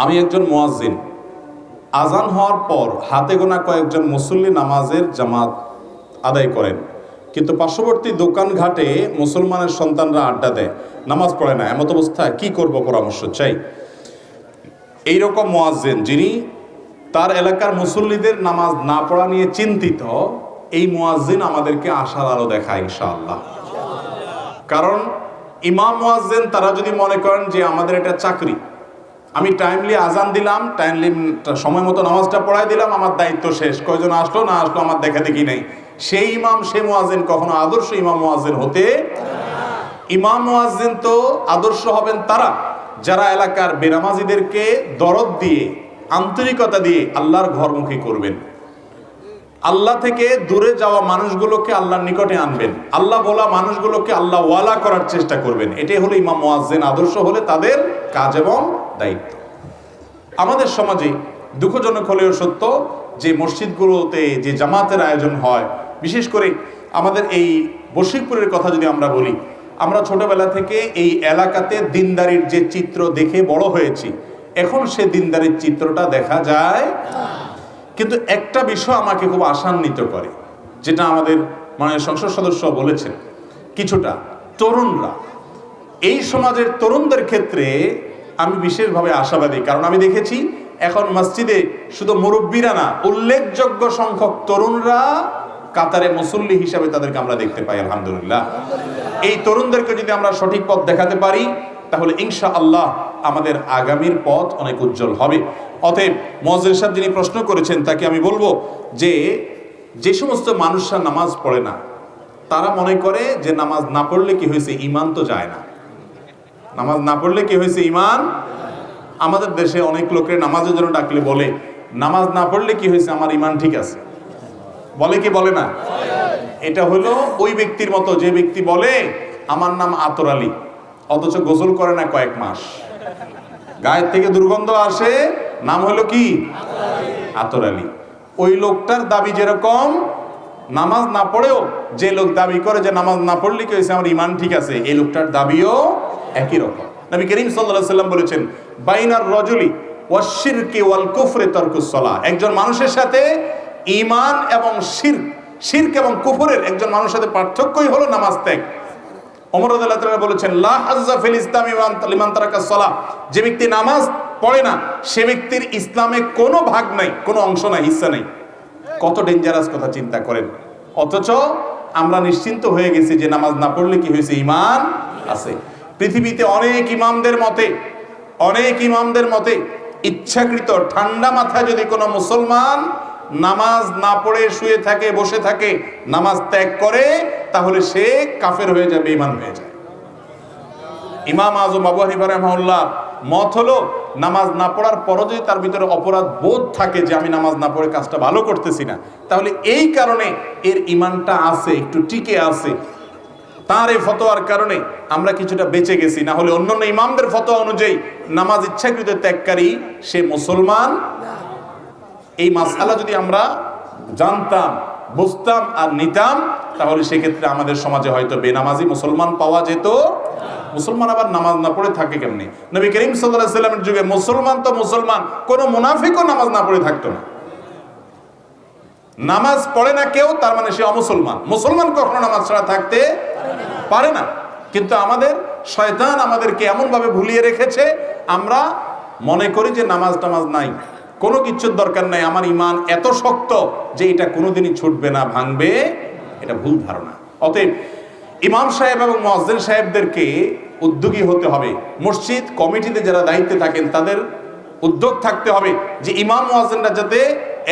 আমি একজন মুয়াজ্জিন। আজান হওয়ার পর হাতে গোনা কয়েকজন মুসল্লি নামাজের জামাত আদায় করেন, কিন্তু পার্শ্ববর্তী দোকানঘাটে মুসলমানের সন্তানরা আড্ডা দেয়, নামাজ পড়ে না। এমত অবস্থায় কি করব, পরামর্শ চাই। এইরকম মুয়াজ্জিন যিনি তার এলাকার মুসল্লিদের নামাজ না পড়া নিয়ে চিন্তিত, এই মুয়াজ্জিন আমাদেরকে আশার আলো দেখায় ইনশাআল্লাহ। কারণ ইমাম মুয়াজ্জিন তারা যদি মনে করেন যে আমাদের এটা চাকরি, আমি টাইমলি আজান দিলাম, টাইমলি সময় মতো নামাজটা পড়াই দিলাম, আমার দায়িত্ব শেষ, কয়জন আসলো না আসলো আমার দেখা দেখি নেই, সেই ইমাম সেই মুয়াজ্জিন কখনো আদর্শ ইমাম মুয়াজ্জিন হতে। ইমাম মুয়াজ্জিন তো আদর্শ হবেন তারা যারা এলাকার বেনামাজিদেরকে দরদ দিয়ে আন্তরিকতা দিয়ে আল্লাহর ঘরমুখী করবেন, আল্লাহ থেকে দূরে যাওয়া মানুষগুলোকে আল্লাহর নিকটে আনবেন, আল্লাহ বলা মানুষগুলোকে আল্লাহ ওয়ালা করার চেষ্টা করবেন। এটাই হলো ইমাম মুয়াজ্জিন আদর্শ হলে তাদের কাজ এবং দায়িত্ব। আমাদের সমাজে দুঃখজনক হলেও সত্য যে মসজিদগুলোতে যে জামাতের আয়োজন হয়, বিশেষ করে আমাদের এই বশিরপুরের কথা যদি আমরা বলি, আমরা ছোটবেলা থেকে এই এলাকাতে দিনদারির যে চিত্র দেখে বড় হয়েছি, এখন সে দিনদারির চিত্রটা দেখা যায়। কিন্তু একটা বিষয় আমাকে খুব আশান্বিত করে, যেটা আমাদের মাননীয় সংসদ সদস্য বলেছেন, কিছুটা তরুণরা, এই সমাজের তরুণদের ক্ষেত্রে আমি বিশেষভাবে আশাবাদী। কারণ আমি দেখেছি এখন মসজিদে শুধু মুরব্বীরা না, উল্লেখযোগ্য সংখ্যক তরুণরা কাতারে মুসল্লি হিসাবে তাদেরকে আমরা দেখতে পাই। আলহামদুলিল্লাহ। এই তরুণদেরকে যদি আমরা সঠিক পথ দেখাতে পারি, তাহলে ইনশাআল্লাহ আমাদের আগামীর পথ অনেক উজ্জ্বল হবে। অতএব মুয়াজ্জিন সাহেব যিনি প্রশ্ন করেছেন তাকে আমি বলবো যে যে সমস্ত মানুষরা নামাজ পড়ে না, তারা মনে করে যে নামাজ না পড়লে কি হয়েছে, ইমান তো যায় না। নামাজ না পড়লে কি হয়েছে, ইমান। আমাদের দেশে অনেক লোকের নামাজের জন্য ডাকলে বলে, নামাজ না পড়লে কি হয়েছে, আমার ইমান ঠিক আছে। বলে কি বলে না? এটা হলো ওই ব্যক্তির মতো যে ব্যক্তি বলে আমার নাম আতর আলী, অথচ গোসল করে না কয়েক মাস, গায়ের থেকে দুর্গন্ধ আসে, নাম হলো কি আতর আলী। ওই লোকটার দাবি যেরকম, নামাজ না পড়েও যে লোক দাবি করে যে নামাজ না পড়লে কি হয়েছে, আমার ইমান ঠিক আছে, এই লোকটার দাবিও একই রকম। নবী করিম সাল্লাল্লাহু আলাইহি সাল্লাম বলেছেন, বাইনার রজুলি ওয়াশ শিরকি ওয়াল কুফরি তারকুস সালাহ। একজন মানুষের সাথে ঈমান এবং শিরক এবং কুফরের একজন মানুষের সাথে পার্থক্যই হলো নামাজ ত্যাগ। ওমর রাদিয়াল্লাহু তাআলা বলেছেন, লা হাজ্জা ফিল ইসলামি লিমান তারাকাস সালাহ। যে ব্যক্তি নামাজ পড়ে না, সে ব্যক্তির ইসলামে কোনো ভাগ নাই, কোনো অংশ নাই, হিস্সা নাই। কত ডেঞ্জারাস কথা চিন্তা করেন। অথচ আমরা নিশ্চিন্ত হয়ে গেছি যে নামাজ না পড়লে কি হয়েছে, ঈমান আছে। পৃথিবীতে অনেক ইমামদের মতে ইচ্ছাকৃত ঠান্ডা মাথায় যদি কোনো মুসলমান নামাজ না পড়ে শুয়ে থাকে, বসে থাকে, নামাজ ত্যাগ করে, তাহলে সে কাফের হয়ে যাবে, ঈমান হয়ে যায়। ইমাম আযম আবু হানিফা রাহিমাহুল্লাহ মত হলো, নামাজ না পড়ার পরও যদি তার ভিতরে অপরাধ বোধ থাকে যে আমি নামাজ না পড়ে কাজটা ভালো করতেছি না, তাহলে এই কারণে এর ঈমানটা আছে, একটু টিকে আছে। তার এই ফতোয়ার কারণে আমরা কিছুটা বেঁচে গেছি, না হলে অন্যান্য ইমামদের ফতোয়া অনুযায়ী নামাজ ইচ্ছাকৃত ত্যাগকারী সে মুসলমান। এই মাসআলা যদি আমরা জানতাম, বুঝতাম আর নিতাম, তাহলে সেক্ষেত্রে আমাদের সমাজে হয়তো বেনামাজি মুসলমান পাওয়া যেত। মুসলমান আবার নামাজ না পড়ে থাকে কেমনি? নবী করিম সাল্লাল্লাহু আলাইহি ওয়াসাল্লামের যুগে মুসলমান তো মুসলমান, কোন মুনাফিকও নামাজ না পড়ে থাকতো না। নামাজ পড়ে না কেউ, তার মানে সে অমুসলমান। মুসলমান কখনো নামাজ ছাড়া থাকতে পারে না। কিন্তু আমাদের শয়তান আমাদেরকে এমন ভাবে ভুলিয়ে রেখেছে, আমরা মনে করি যে নামাজ নাই, কোনো কিছুর দরকার নাই, আমার ঈমান এত শক্ত যে এটা কোনোদিনই ছুটবে না, ভাঙবে। এটা ভুল ধারণা। অতএব ইমাম সাহেব এবং মুয়াজ্জিন সাহেবদেরকে উদ্যোগী হতে হবে। মসজিদ কমিটিতে যারা দায়িত্বে থাকেন তাদের উদ্যোগ থাকতে হবে যে ইমাম মুয়াজ্জিনরা যাতে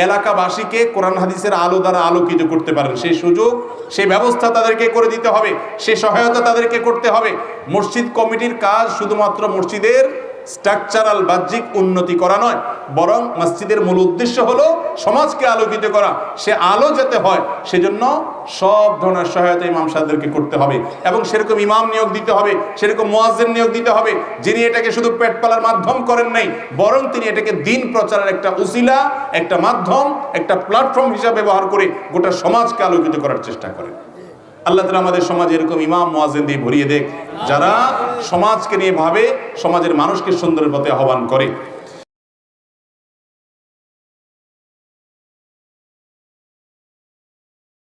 এলাকাবাসীকে কোরআন হাদিসের আলো দ্বারা আলোকিত করতে পারেন, সেই সুযোগ, সেই ব্যবস্থা তাদেরকে করে দিতে হবে, সেই সহায়তা তাদেরকে করতে হবে। মসজিদ কমিটির কাজ শুধুমাত্র মসজিদের স্ট্রাকচারাল বাহ্যিক উন্নতি করা নয়, বরং মসজিদের মূল উদ্দেশ্য হলো সমাজকে আলোকিত করা। সে আলো যাতে হয় সেজন্য সব ধরনের সহায়তা ইমাম সাহেবদেরকে করতে হবে, এবং সেরকম ইমাম নিয়োগ দিতে হবে, সেরকম মুয়াজ্জিন নিয়োগ দিতে হবে, যিনি এটাকে শুধু পেট পালার মাধ্যম করেন নাই, বরং তিনি এটাকে দিন প্রচারের একটা উসিলা, একটা মাধ্যম, একটা প্ল্যাটফর্ম হিসাবে ব্যবহার করে গোটা সমাজকে আলোকিত করার চেষ্টা করেন। আল্লাহ তাআলা আমাদের সমাজে এরকম ইমাম মুয়াজ্জিন দিয়ে ভরিয়ে দেখ, যারা সমাজকে নিয়ে ভাবে, সমাজের মানুষকে সুন্দরের পথে আহ্বান করে।